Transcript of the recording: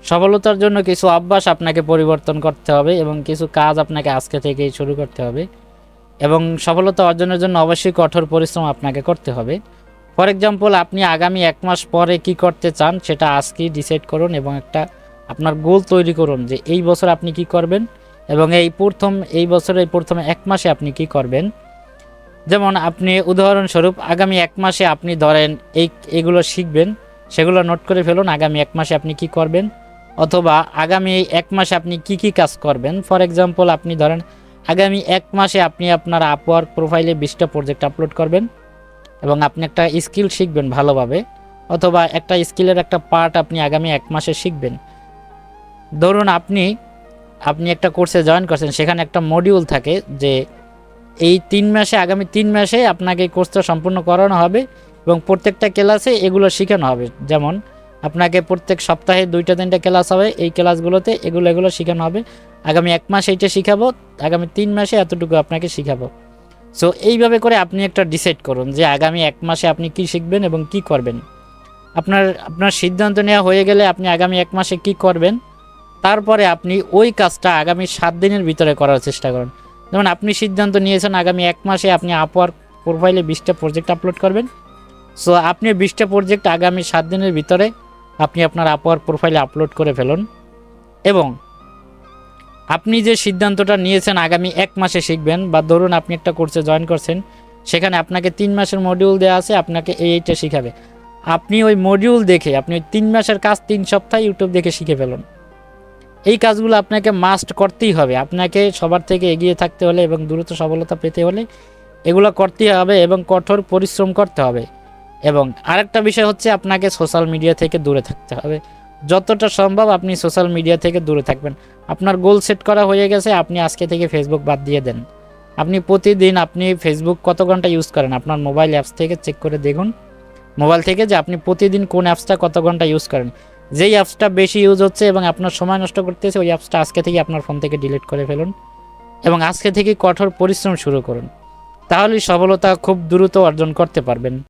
সফলতার জন্য কিছু অভ্যাস আপনাকে পরিবর্তন করতে হবে এবং কিছু কাজ আপনাকে আজকে থেকেই শুরু করতে হবে এবং সফলতা অর্জনের জন্য অবশ্যই কঠোর পরিশ্রম আপনাকে করতে হবে। ফর এক্সাম্পল, আপনি আগামী 1 মাস পরে কি করতে চান সেটা আজকেই ডিসাইড করুন এবং একটা আপনার গোল তৈরি করুন যে এই বছর আপনি কি করবেন এবং এই বছরের প্রথম 1 মাসে আপনি কি করবেন। যেমন আপনি উদাহরণস্বরূপ আগামী 1 মাসে আপনি ধরেন এইগুলো শিখবেন, সেগুলো নোট করে ফেলুন আগামী 1 মাসে আপনি কি করবেন, অথবা আগামী 1 মাসে আপনি কি কাজ করবেন। ফর এক্সাম্পল, আপনি ধরেন আগামী 1 মাসে আপনি আপনার আপওয়ার্ক প্রোফাইলে 20টা প্রজেক্ট আপলোড করবেন এবং আপনি একটা স্কিল শিখবেন ভালোভাবে, অথবা একটা স্কিলের একটা পার্ট আপনি আগামী 1 মাসে শিখবেন। ধরুন আপনি একটা কোর্সে জয়েন করছেন, সেখানে একটা মডিউল থাকে যে এই 3 মাসে আগামী 3 মাসে আপনাকে এই কোর্সটা সম্পূর্ণ করানো হবে এবং প্রত্যেকটা ক্লাসে এগুলো শেখানো হবে। যেমন আপনাকে প্রত্যেক সপ্তাহে 2টা-3টা ক্লাস হবে, এই ক্লাসগুলোতে এগুলো শেখানো হবে। আগামী 1 মাস এইটা শিখাবো, আগামী 3 মাসে এতটুকু আপনাকে শিখাবো। সো এইভাবে করে আপনি একটা ডিসাইড করুন যে আগামী 1 মাসে আপনি কি শিখবেন এবং কি করবেন। আপনার সিদ্ধান্ত নেওয়া হয়ে গেলে আপনি আগামী 1 মাসে কি করবেন, তারপরে আপনি ওই কাজটা আগামী 7 দিনের ভিতরে করার চেষ্টা করুন। যেমন আপনি সিদ্ধান্ত নিয়েছেন আগামী 1 মাসে আপনি আপওয়ার্ক প্রোফাইলে 20টা প্রজেক্ট আপলোড করবেন। সো আপনি 20টা প্রজেক্ট আগামী 7 দিনের ভিতরে আপনি আপনার আপওয়ার্ক প্রোফাইলে আপলোড করে ফেলুন এবং আপনি যে সিদ্ধান্তটা নিয়েছেন আগামী 1 মাসে শিখবেন, বা ধরুন আপনি একটা কোর্সে জয়েন করছেন, সেখানে আপনাকে 3 মাসের মডিউল দেওয়া আছে, আপনাকে এইটা শিখাবে। আপনি ওই মডিউল দেখে আপনি ওই 3 মাসের কাজ 3 সপ্তাহে ইউটিউব দেখে শিখে ফেলুন। এই কাজগুলো আপনাকে মাস্ট করতেই হবে। আপনাকে সবার থেকে এগিয়ে থাকতে হলে এবং দ্রুত সফলতা পেতে হলে এগুলো করতেই হবে এবং কঠোর পরিশ্রম করতে হবে। এবং আরেকটা বিষয় হচ্ছে আপনাকে সোশ্যাল মিডিয়া থেকে দূরে থাকতে হবে। যতটা সম্ভব আপনি সোশ্যাল মিডিয়া থেকে দূরে থাকবেন। আপনার গোল সেট করা হয়ে গেছে, আপনি আজকে থেকে ফেসবুক বাদ দিয়ে দেন। আপনি প্রতিদিন আপনি ফেসবুক কত ঘন্টা ইউজ করেন আপনার মোবাইল অ্যাপস থেকে চেক করে দেখুন, মোবাইল থেকে যে আপনি প্রতিদিন কোন অ্যাপসটা কত ঘন্টা ইউজ করেন। যেই অ্যাপসটা বেশি ইউজ হচ্ছে এবং আপনার সময় নষ্ট করতেছে, ওই অ্যাপসটা আজকে থেকে আপনার ফোন থেকে ডিলিট করে ফেলুন এবং আজকে থেকে কঠোর পরিশ্রম শুরু করুন। তাহলেই সফলতা খুব দ্রুত অর্জন করতে পারবেন।